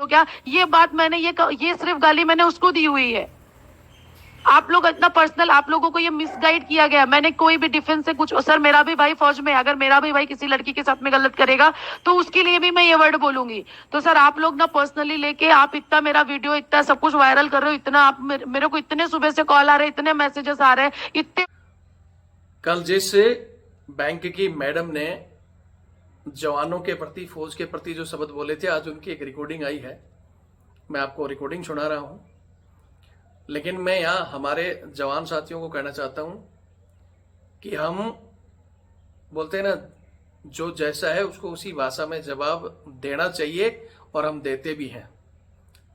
क्या? ये बात मैंने ये सिर्फ गाली मैंने उसको दी हुई है। आप लोग इतना पर्सनल, आप लोगों को ये मिसगाइड किया गया। मैंने कोई भी डिफेंस से कुछ, सर मेरा भी भाई फौज में, अगर मेरा भी भाई किसी लड़की के साथ में गलत करेगा तो उसके लिए भी मैं ये वर्ड बोलूंगी। तो सर आप लोग ना पर्सनली लेके आप इतना मेरा वीडियो इतना सब कुछ वायरल कर रहे हो, इतना आप मेरे को इतने सुबह से कॉल आ रहे हैं, इतने मैसेजेस आ रहे हैं, इतने। कल जिस बैंक की मैडम ने जवानों के प्रति, फौज के प्रति जो शब्द बोले थे, आज उनकी एक रिकॉर्डिंग आई है। मैं आपको रिकॉर्डिंग सुना रहा हूं। लेकिन मैं यहाँ हमारे जवान साथियों को कहना चाहता हूं कि हम बोलते हैं ना, जो जैसा है उसको उसी भाषा में जवाब देना चाहिए, और हम देते भी हैं,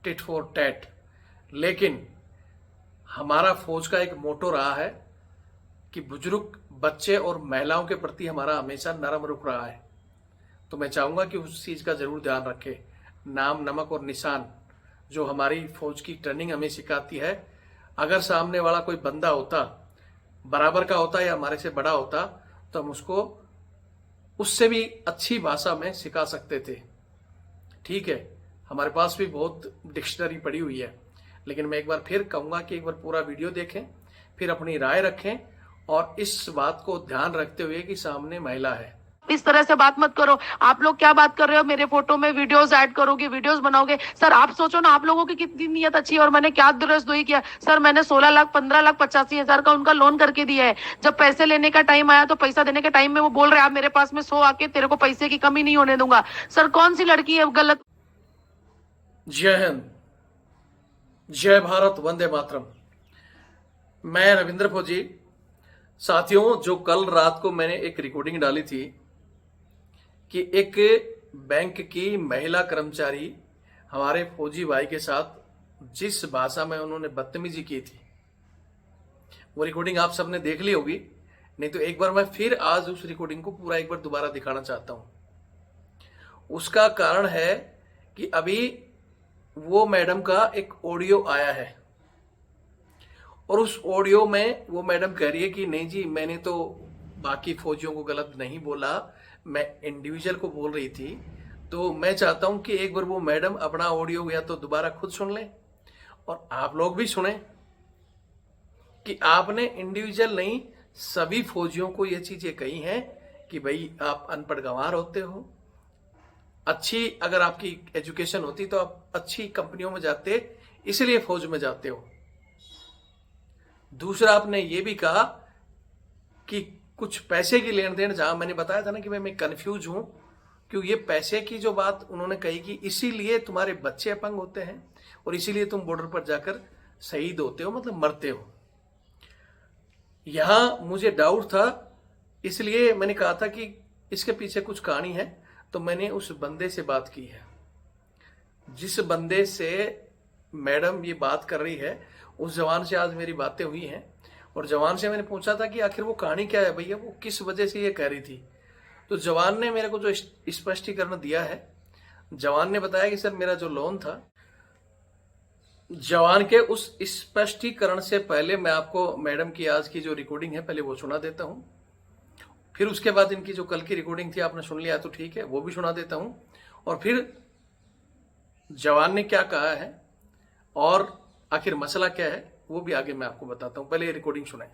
टिट फॉर टैट। लेकिन हमारा फौज का एक मोटो रहा है कि बुजुर्ग, बच्चे और महिलाओं के प्रति हमारा हमेशा नरम रुख रहा है। तो मैं चाहूंगा कि उस चीज का जरूर ध्यान रखें। नाम, नमक और निशान जो हमारी फौज की ट्रेनिंग हमें सिखाती है, अगर सामने वाला कोई बंदा होता, बराबर का होता या हमारे से बड़ा होता, तो हम उसको उससे भी अच्छी भाषा में सिखा सकते थे। ठीक है, हमारे पास भी बहुत डिक्शनरी पड़ी हुई है। लेकिन मैं एक बार फिर कहूंगा कि एक बार पूरा वीडियो देखें, फिर अपनी राय रखें, और इस बात को ध्यान रखते हुए कि सामने महिला है। इस तरह से बात मत करो। आप लोग क्या बात कर रहे हो? मेरे फोटो में वीडियोस ऐड करोगे, वीडियोस बनाओगे। सर आप सोचो ना, आप लोगों की कितनी नीयत अच्छी है, और मैंने क्या दुरुस्तोई किया। सर मैंने 16 लाख 15 लाख 85,000 का उनका लोन करके दिया है। जब पैसे लेने का टाइम आया तो पैसा देने के टाइम में वो बोल रहे हैं आप मेरे पास में 100 आके तेरे को पैसे की कमी नहीं होने दूंगा। सर कौन सी लड़की है गलत? जय हिंद, जय भारत, वंदे मातरम। मैं रविंद्र फौजी। साथियों, जो कल रात को मैंने एक रिकॉर्डिंग डाली थी कि एक बैंक की महिला कर्मचारी हमारे फौजी भाई के साथ जिस भाषा में उन्होंने बदतमीजी की थी, वो रिकॉर्डिंग आप सबने देख ली होगी। नहीं तो एक बार मैं फिर आज उस रिकॉर्डिंग को पूरा एक बार दोबारा दिखाना चाहता हूं। उसका कारण है कि अभी वो मैडम का एक ऑडियो आया है, और उस ऑडियो में वो मैडम कह रही है कि नहीं जी, मैंने तो बाकी फौजियों को गलत नहीं बोला, मैं इंडिविजुअल को बोल रही थी। तो मैं चाहता हूं कि एक बार वो मैडम अपना ऑडियो या तो दोबारा खुद सुन लें, और आप लोग भी सुने कि आपने इंडिविजुअल नहीं, सभी फौजियों को ये चीजें कही हैं कि भाई आप अनपढ़ गंवार होते हो। अच्छी अगर आपकी एजुकेशन होती तो आप अच्छी कंपनियों में जाते, इसलिए फौज में जाते हो। दूसरा, आपने ये भी कहा कि कुछ पैसे की लेन देन, जहां मैंने बताया था ना कि मैं कंफ्यूज हूं, क्योंकि ये पैसे की जो बात उन्होंने कही कि इसीलिए तुम्हारे बच्चे अपंग होते हैं और इसीलिए तुम बॉर्डर पर जाकर शहीद होते हो, मतलब मरते हो। यहां मुझे डाउट था, इसलिए मैंने कहा था कि इसके पीछे कुछ कहानी है। तो मैंने उस बंदे से बात की है, जिस बंदे से मैडम ये बात कर रही है, उस जवान से आज मेरी बातें हुई हैं। और जवान से मैंने पूछा था कि आखिर वो कहानी क्या है भैया, वो किस वजह से ये कह रही थी। तो जवान ने मेरे को जो स्पष्टीकरण दिया है, जवान ने बताया कि सर मेरा जो लोन था, जवान के उस स्पष्टीकरण से पहले मैं आपको मैडम की आज की जो रिकॉर्डिंग है पहले वो सुना देता हूं। फिर उसके बाद इनकी जो कल की रिकॉर्डिंग थी आपने सुन लिया तो ठीक है, वो भी सुना देता हूं। और फिर जवान ने क्या कहा है और आखिर मसला क्या है वो भी आगे मैं आपको बताता हूं। पहले ये रिकॉर्डिंग सुनाएं।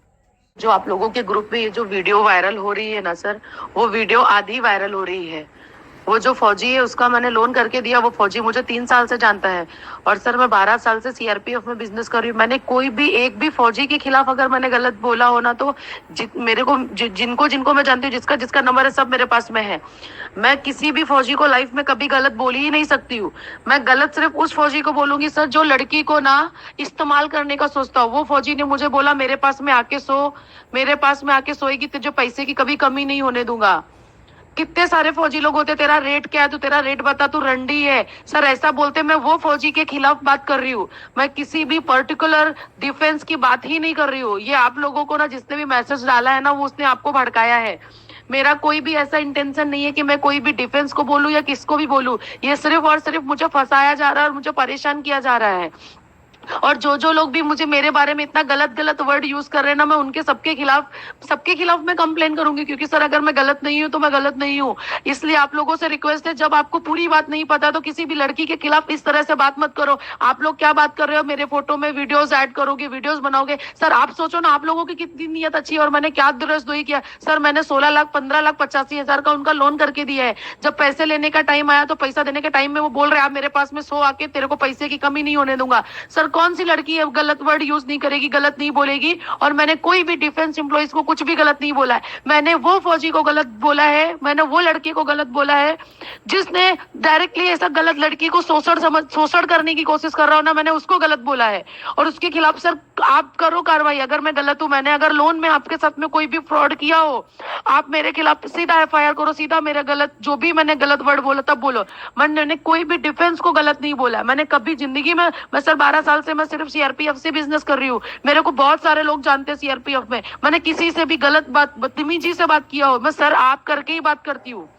जो आप लोगों के ग्रुप में ये जो वीडियो वायरल हो रही है ना सर, वो वीडियो आधी वायरल हो रही है। वो जो फौजी है उसका मैंने लोन करके दिया, वो फौजी मुझे 3 साल से जानता है। और सर मैं 12 साल से सीआरपीएफ में बिजनेस कर रही हूँ। मैंने कोई भी एक भी फौजी के खिलाफ अगर मैंने गलत बोला हो ना, तो मेरे को जिनको मैं जानती हूँ, जिसका जिसका नंबर है सब मेरे पास में है। मैं किसी भी फौजी को लाइफ में कभी गलत बोल ही नहीं सकती हूँ। मैं गलत सिर्फ उस फौजी को बोलूंगी सर जो लड़की को ना इस्तेमाल करने का सोचता हो। वो फौजी ने मुझे बोला मेरे पास में आके सोएगी, तुझे पैसे की कभी कमी नहीं होने दूंगा। कितने सारे फौजी लोग होते, तेरा रेट क्या है, तू तेरा रेट बता, तू रंडी है सर, ऐसा बोलते। मैं वो फौजी के खिलाफ बात कर रही हूँ, मैं किसी भी पर्टिकुलर डिफेंस की बात ही नहीं कर रही हूँ। ये आप लोगों को ना जिसने भी मैसेज डाला है ना, वो उसने आपको भड़काया है। मेरा कोई भी ऐसा इंटेंशन नहीं है कि मैं कोई भी डिफेंस को बोलूं या किसको भी बोलूं। ये सिर्फ और सिर्फ मुझे फंसाया जा रहा है और मुझे परेशान किया जा रहा है। और जो लोग भी मुझे मेरे बारे में इतना गलत गलत वर्ड यूज कर रहे हैं ना, मैं उनके सबके खिलाफ मैं कंप्लेन करूंगी, क्योंकि सर अगर मैं गलत नहीं हूं तो मैं गलत नहीं हूं। इसलिए आप लोगों से रिक्वेस्ट है, जब आपको पूरी बात नहीं पता तो किसी भी लड़की के खिलाफ इस तरह से बात मत करो। आप लोग क्या बात कर रहे हो, मेरे फोटो में वीडियोस ऐड करोगे, वीडियोस बनाओगे। सर आप सोचो ना, आप लोगों की कितनी नियत अच्छी है और मैंने क्या द्रोही किया। सर मैंने 16 लाख 15 लाख 85,000 का उनका लोन करके दिया है। जब पैसे लेने का टाइम आया तो पैसा देने के टाइम में वो बोल रहे हैं आप मेरे पास में 100 आके तेरे को पैसे की कमी नहीं होने दूंगा। सर कौन सी लड़की है गलत वर्ड यूज नहीं करेगी, गलत नहीं बोलेगी। और मैंने कोई भी डिफेंस एम्प्लॉइज को कुछ भी गलत नहीं बोला है। मैंने वो फौजी को गलत बोला है, मैंने वो लड़की को गलत बोला है जिसने डायरेक्टली ऐसा गलत लड़की को शोषण करने की कोशिश कर रहा हो ना, मैंने उसको गलत बोला है। और उसके खिलाफ सर आप करो कार्रवाई। अगर मैं गलत हूं, मैंने अगर लोन में आपके साथ में कोई भी फ्रॉड किया हो, आप मेरे खिलाफ सीधा FIR करो, सीधा मेरा गलत जो भी मैंने गलत वर्ड बोला तब बोलो। मैंने कोई भी डिफेंस को गलत नहीं बोला। मैंने कभी जिंदगी में, मैं सर 12 साल से मैं सिर्फ CRPF से बिजनेस कर रही हूँ। मेरे को बहुत सारे लोग जानते हैं CRPF में। मैंने किसी से भी गलत बात बदतमीजी से बात किया हो, मैं सर आप करके ही बात करती हूँ।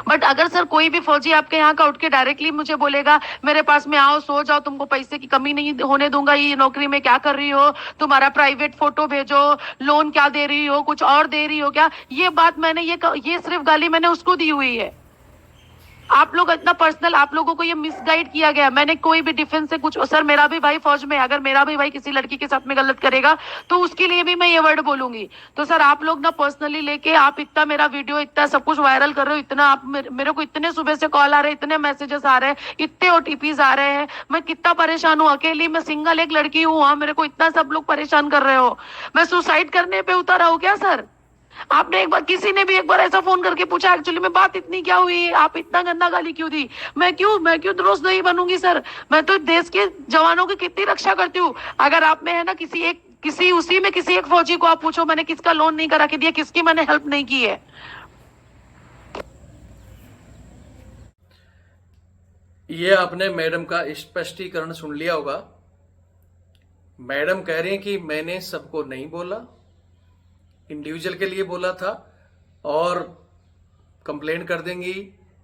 बट अगर सर कोई भी फौजी आपके यहाँ का उठ के डायरेक्टली मुझे बोलेगा मेरे पास में आओ, सो जाओ, तुमको पैसे की कमी नहीं होने दूंगा, ये नौकरी में क्या कर रही हो, तुम्हारा प्राइवेट फोटो भेजो, लोन क्या दे रही हो, कुछ और दे रही हो क्या, ये बात मैंने ये सिर्फ गाली मैंने उसको दी हुई है। आप लोग इतना पर्सनल, आप लोगों को ये मिसगाइड किया गया। मैंने कोई भी डिफेंस से कुछ, सर मेरा भी भाई फौज में, अगर मेरा भी भाई किसी लड़की के साथ में गलत करेगा तो उसके लिए भी मैं ये वर्ड बोलूंगी। तो सर आप लोग ना पर्सनली लेके आप इतना मेरा वीडियो इतना सब कुछ वायरल कर रहे हो, इतना आप मेरे को इतने सुबह से कॉल आ रहे हैं, इतने मैसेजेस आ रहे हैं, इतने OTPs आ रहे हैं, मैं कितना परेशान हूँ। अकेली मैं सिंगल एक लड़की हूँ, वहां मेरे को इतना सब लोग परेशान कर रहे हो। मैं सुसाइड करने पे उतरा हूँ क्या सर? आपने एक बार, किसी ने भी एक बार ऐसा फोन करके पूछा एक्चुअली में बात इतनी क्या हुई, आप इतना गंदा गाली क्यों दी? मैं क्यों दोस्त नहीं बनूंगी सर? मैं तो देश के जवानों की कितनी रक्षा करती हूँ। अगर आप में है ना किसी एक फौजी को आप पूछो मैंने किसका लोन नहीं करा के दिया, किसकी मैंने हेल्प नहीं की है। ये आपने मैडम का स्पष्टीकरण सुन लिया होगा। मैडम कह रही हैं कि मैंने सबको नहीं बोला, इंडिविजुअल के लिए बोला था और कंप्लेन कर देंगी,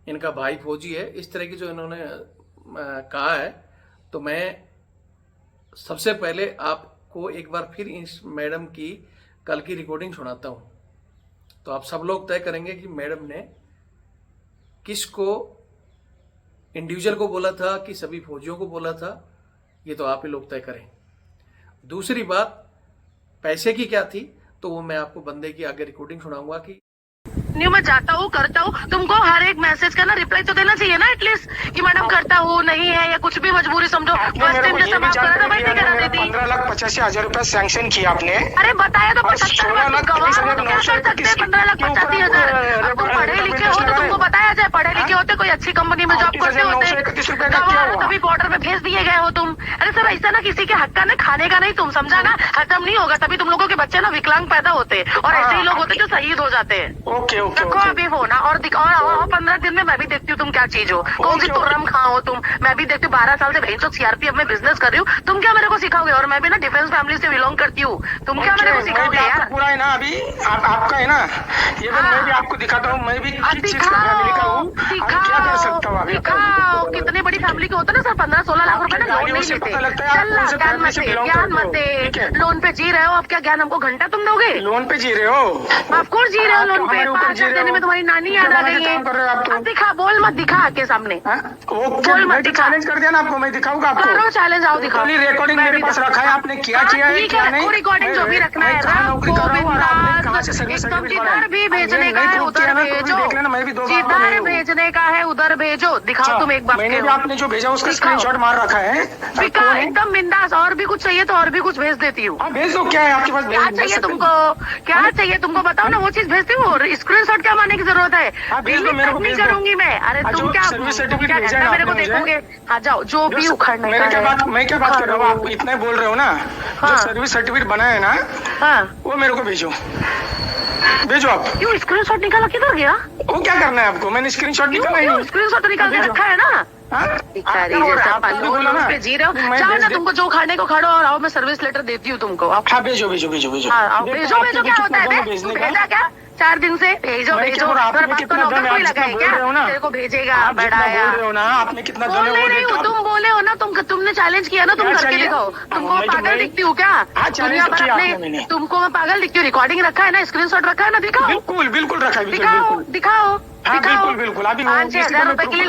इनका भाई फौजी है, इस तरह की जो इन्होंने कहा है। तो मैं सबसे पहले आपको एक बार फिर इस मैडम की कल की रिकॉर्डिंग सुनाता हूं, तो आप सब लोग तय करेंगे कि मैडम ने किसको, इंडिविजुअल को बोला था कि सभी फौजियों को बोला था, ये तो आप ही लोग तय करें। दूसरी बात पैसे की क्या थी, तो वो मैं आपको बंदे की आगे रिकॉर्डिंग सुनाऊंगा कि नहीं मैं जाता हूँ करता हूँ, तुमको हर एक मैसेज का ना रिप्लाई तो देना चाहिए ना एटलीस्ट, कि मैडम करता हूँ, नहीं है या कुछ भी मजबूरी समझो। फर्स्ट टाइम जैसे माफ करा था वैसे करा देती। 15,85,000 रुपया सैंक्शन किया आपने। अरे बताया तो 75 लाख गवाह हो तो क्या कर सकते हैं 15,85,000। अब तुम पढ़े लिखे हो तो तुमको बताया जाए, पढ़े लिखे होते कोई अच्छी कंपनी में जॉब करते होते, तभी बॉर्डर में भेज दिए गए हो तुम। अरे सर ऐसा ना किसी के हक का ना खाने का नहीं, तुम समझा ना, खत्म नहीं होगा, तभी तुम लोगों के बच्चे ना विकलांग पैदा होते और ऐसे ही लोग होते जो शहीद हो जाते हैं। देखो अभी हो ना, और 15 दिन में मैं भी देखती हूँ तुम क्या चीज हो, कौन सी तुर्रम खां हो तुम। मैं भी देखती हूँ 12 साल से भेजो CRPF में बिजनेस कर रही हूँ, तुम क्या मेरे को सिखाओगे? और मैं भी ना डिफेंस फैमिली से बिलोंग करती हूँ, तुम क्या मेरे को सिखाओगे यार? पूरा है ना अभी आपका है ना, ये मैं भी आपको दिखाता हूँ, मैं भी किस चीज का फैमिली का हूँ, क्या कर सकता हूँ। दिखाओ कितने बड़ी फैमिली के होते ना सर, 15-16 लाख रुपए ना लोन नहीं लेते। ज्ञान मत दे, लोन पे जी रहे हो आप, क्या ज्ञान हमको घंटा तुम दोगे? लोन पे जी रहे हो? ऑफकोर्स जी रहे हो लोन पे, 5,000 देने में तुम्हारी नानी याद आ गई है। अब दिखा, बोल मत दिखा आके सामने, बोल मत दिखा। चैलेंज कर दिया ना आपको, मैं दिखाऊंगा आपको। करो चैलेंज, आओ दिखाओ। रिकॉर्डिंग मेरे पास रखा है, आपने क्या किया है क्या नहीं। रिकॉर्डिंग जो भी रखना है जिधर भी भेजने का है उधर भेजो, जिधर भेजने का है उधर भेजो, दिखाओ तुम एक बार। मैंने भी आपने जो भेजा उसका स्क्रीनशॉट मार रखा है एकदम बिंदास। और भी कुछ चाहिए तो और भी कुछ भेज देती हूँ। भेज दो, क्या है आपके पास? क्या चाहिए तुमको, क्या चाहिए तुमको बताओ ना, वो चीज भेजती हूँ। स्क्रीनशॉट क्या मारने की जरूरत है, नहीं करूंगी मैं। अरे तुम क्या घंटा मेरे को देखोगे? आ जाओ, जो भी उखड़ने का है। मैं क्या बात कर रहा हूँ, आप इतना बोल रहे हो ना, जो सर्विस सर्टिफिकेट बना है ना, वो मेरे को भेजो आप। क्यों स्क्रीनशॉट निकाला, किधर गया? वो क्या करना है आपको? मैंने स्क्रीनशॉट निकाला है, स्क्रीनशॉट निकाल के रखा है ना। पे जी रहे हो, चाहे ना तुमको जो खाने को खाड़ो और आओ, मैं सर्विस लेटर देती हूँ तुमको। हाँ भेजो। भेजो क्या होता है, भेजा क्या 4 दिन से? भेजो नौकर कोई लगा है क्या तेरे को भेजेगा? बड़ा यार ना, आपने कितना बोल नहीं रही हूँ, तुम बोले हो ना, तुम तुमने चैलेंज किया ना, तुम क्या करके चाहिए? दिखाओ। तुमको मैं पागल दिखती हूँ क्या? हाँ, challenge दुनिया तो भर किया अपने- आपने मैंने। तुमको मैं पागल दिखती हूँ? रिकॉर्डिंग रखा है ना, स्क्रीनशॉट रखा है ना, दिखाओ बिल्कुल बिल्कुल रखा है, बिल्कुल दिखाओ बिल्कुल। दिखाओ हाँ, दिखाओ। बिल्कुल, बिल्कुल। अभी वो 5,000 रुपए के लिए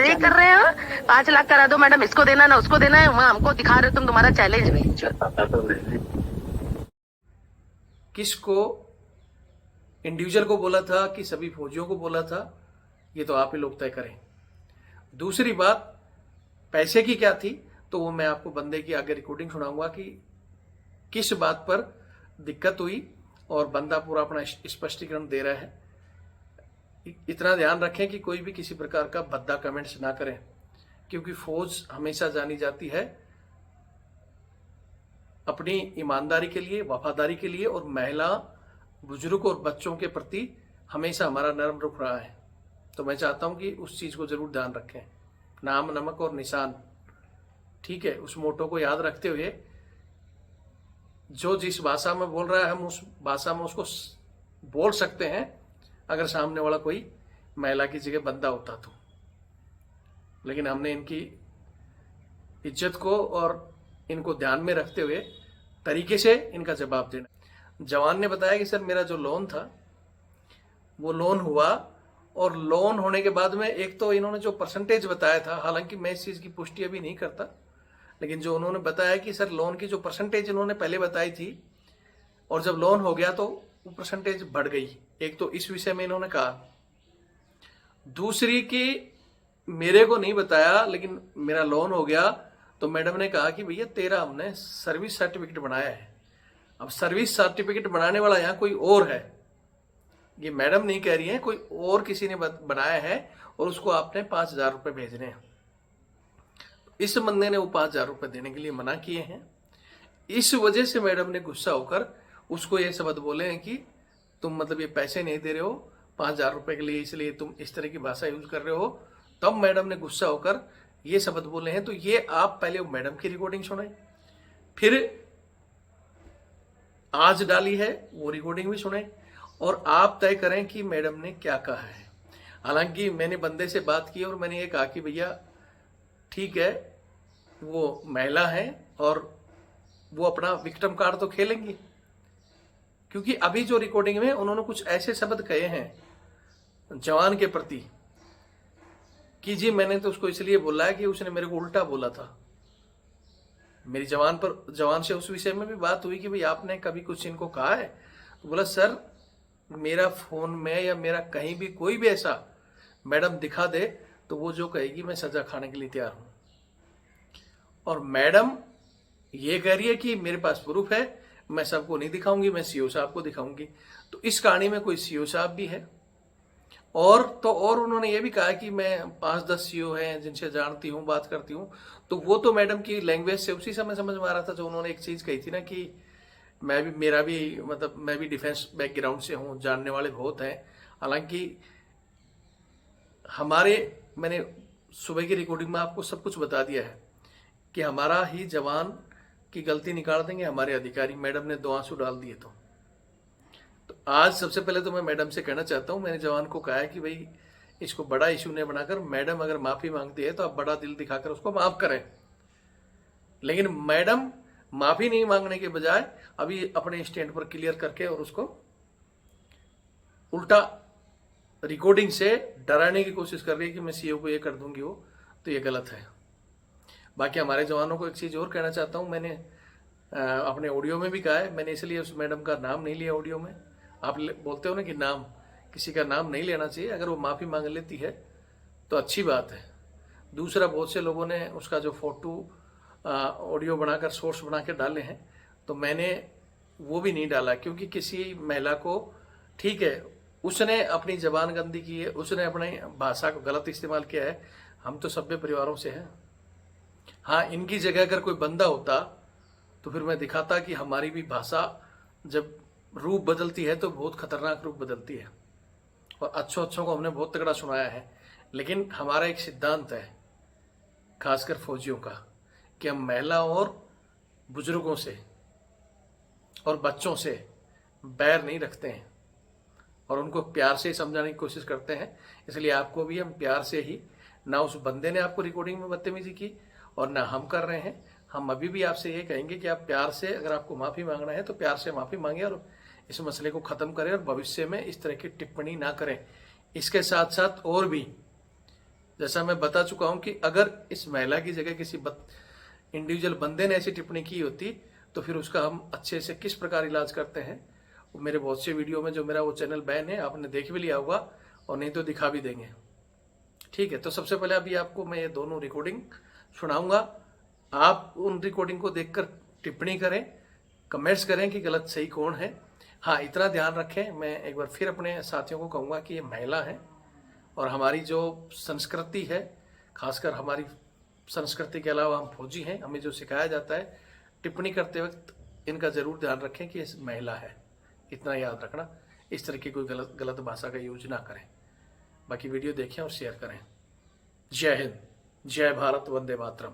ये कर रहे हो? 5 लाख करा दो मैडम, इसको देना ना उसको देना है, वहाँ हमको दिखा रहे हो तुम तुम्हारा चैलेंज में। किसको, इंडिविजुअल को बोला था कि सभी फौजियों को बोला था, ये तो आप ही लोग तय करें। दूसरी बात पैसे की क्या थी, तो वो मैं आपको बंदे की आगे रिकॉर्डिंग सुनाऊंगा कि किस बात पर दिक्कत हुई, और बंदा पूरा अपना स्पष्टीकरण दे रहा है। इतना ध्यान रखें कि कोई भी किसी प्रकार का भद्दा कमेंट्स ना करें, क्योंकि फौज हमेशा जानी जाती है अपनी ईमानदारी के लिए, वफादारी के लिए, और महिला, बुजुर्ग और बच्चों के प्रति हमेशा हमारा नरम रुख रहा है। तो मैं चाहता हूं कि उस चीज को जरूर ध्यान रखें। नाम, नमक और निशान, ठीक है, उस मोटो को याद रखते हुए जो जिस भाषा में बोल रहा है हम उस भाषा में उसको बोल सकते हैं, अगर सामने वाला कोई महिला की जगह बंदा होता तो। लेकिन हमने इनकी इज्जत को और इनको ध्यान में रखते हुए तरीके से इनका जवाब देना। जवान ने बताया कि सर मेरा जो लोन था वो लोन हुआ, और लोन होने के बाद में एक तो इन्होंने जो परसेंटेज बताया था, हालांकि मैं इस चीज की पुष्टि अभी नहीं करता, लेकिन जो उन्होंने बताया कि सर लोन की जो परसेंटेज इन्होंने पहले बताई थी, और जब लोन हो गया तो वो परसेंटेज बढ़ गई। एक तो इस विषय में इन्होंने कहा। दूसरी की मेरे को नहीं बताया, लेकिन मेरा लोन हो गया तो मैडम ने कहा कि भैया तेरा हमने सर्विस सर्टिफिकेट बनाया है। अब सर्विस सर्टिफिकेट बनाने वाला यहाँ कोई और है, ये मैडम नहीं कह रही है, कोई और किसी ने बनाया है, और उसको आपने 5,000 रुपए भेजने हैं। इस बंदे ने वो 5,000 रुपए देने के लिए मना किए हैं। इस वजह से मैडम ने गुस्सा होकर उसको ये शब्द बोले हैं कि तुम मतलब ये पैसे नहीं दे रहे हो 5,000 रुपए के लिए, इसलिए तुम इस तरह की भाषा यूज कर रहे हो। तब मैडम ने गुस्सा होकर ये शब्द बोले हैं। तो ये आप पहले मैडम की रिकॉर्डिंग सुने, फिर आज डाली है वो रिकॉर्डिंग भी सुने, और आप तय करें कि मैडम ने क्या कहा है। हालांकि मैंने बंदे से बात की और मैंने ये कहा कि भैया ठीक है, वो महिला है और वो अपना विक्टिम कार्ड तो खेलेंगी, क्योंकि अभी जो रिकॉर्डिंग में उन्होंने कुछ ऐसे शब्द कहे हैं जवान के प्रति कि जी मैंने तो उसको इसलिए बोला है कि उसने मेरे को उल्टा बोला था। मेरी जवान से उस विषय में भी बात हुई कि भाई आपने कभी कुछ इनको कहा है, तो बोला सर मेरा फोन में या मेरा कहीं भी कोई भी ऐसा मैडम दिखा दे तो वो जो कहेगी मैं सजा खाने के लिए तैयार हूं। और मैडम ये कह रही है कि मेरे पास प्रूफ है, मैं सबको नहीं दिखाऊंगी, मैं सीओ साहब को दिखाऊंगी। तो इस कहानी में कोई सीओ साहब भी है, और उन्होंने ये भी कहा कि मैं 5-10 सीओ हैं जिनसे जानती हूँ, बात करती हूँ। तो वो तो मैडम की लैंग्वेज से उसी समय समझ में आ रहा था जो उन्होंने एक चीज कही थी ना कि मैं भी डिफेंस बैकग्राउंड से हूँ, जानने वाले बहुत हैं। हालांकि मैंने सुबह की रिकॉर्डिंग में आपको सब कुछ बता दिया है कि हमारा ही जवान की गलती निकाल देंगे हमारे अधिकारी। मैडम ने 2 आंसू डाल दिए। तो आज सबसे पहले तो मैं मैडम से कहना चाहता हूं, मैंने जवान को कहा है कि भाई इसको बड़ा इशू नहीं बनाकर, मैडम अगर माफी मांगती है तो आप बड़ा दिल दिखाकर उसको माफ करें। लेकिन मैडम माफी नहीं मांगने के बजाय अभी अपने स्टैंड पर क्लियर करके और उसको उल्टा रिकॉर्डिंग से डराने की कोशिश कर रही है कि मैं सीओ को ये कर दूंगी वो, तो ये गलत है। बाकी हमारे जवानों को एक चीज और कहना चाहता हूं, मैंने अपने ऑडियो में भी कहा है, मैंने इसलिए उस मैडम का नाम नहीं लिया ऑडियो में। आप बोलते हो ना कि नाम, किसी का नाम नहीं लेना चाहिए। अगर वो माफी मांग लेती है तो अच्छी बात है। दूसरा, बहुत से लोगों ने उसका जो फोटो ऑडियो बनाकर सोर्स बना के डाले हैं, तो मैंने वो भी नहीं डाला, क्योंकि किसी महिला को, ठीक है उसने अपनी जबान गंदी की है, उसने अपनी भाषा को गलत इस्तेमाल किया है, हम तो सभ्य परिवारों से हैं। हाँ, इनकी जगह अगर कोई बंदा होता तो फिर मैं दिखाता कि हमारी भी भाषा जब रूप बदलती है तो बहुत खतरनाक रूप बदलती है, और अच्छों को हमने बहुत तगड़ा सुनाया है। लेकिन हमारा एक सिद्धांत है, खासकर फौजियों का, कि हम महिलाओं और बुजुर्गों से और बच्चों से बैर नहीं रखते हैं, और उनको प्यार से ही समझाने की कोशिश करते हैं। इसलिए आपको भी हम प्यार से ही ना उस बंदे ने आपको रिकॉर्डिंग में बदतमीजी की और ना हम कर रहे हैं। हम अभी भी आपसे ये कहेंगे कि आप प्यार से, अगर आपको माफ़ी मांगना है तो प्यार से माफ़ी मांगे और इस मसले को ख़त्म करें और भविष्य में इस तरह की टिप्पणी ना करें। इसके साथ साथ और भी, जैसा मैं बता चुका हूं कि अगर इस महिला की जगह किसी इंडिविजुअल बंदे ने ऐसी टिप्पणी की होती तो फिर उसका हम अच्छे से किस प्रकार इलाज करते हैं, वो मेरे बहुत से वीडियो में, जो मेरा वो चैनल बैन है, आपने देख भी लिया होगा और नहीं तो दिखा भी देंगे। ठीक है, तो सबसे पहले अभी आपको मैं ये दोनों रिकॉर्डिंग सुनाऊंगा। आप उन रिकॉर्डिंग को देखकर टिप्पणी करें, कमेंट्स करें कि गलत सही कौन है। हाँ, इतना ध्यान रखें, मैं एक बार फिर अपने साथियों को कहूँगा कि ये महिला है और हमारी जो संस्कृति है, खासकर हमारी संस्कृति के अलावा हम फौजी हैं, हमें जो सिखाया जाता है टिप्पणी करते वक्त इनका जरूर ध्यान रखें कि ये महिला है। इतना याद रखना, इस तरह की कोई गलत भाषा का यूज ना करें। बाकी वीडियो देखें और शेयर करें। जय हिंद, जय भारत, वंदे मातरम।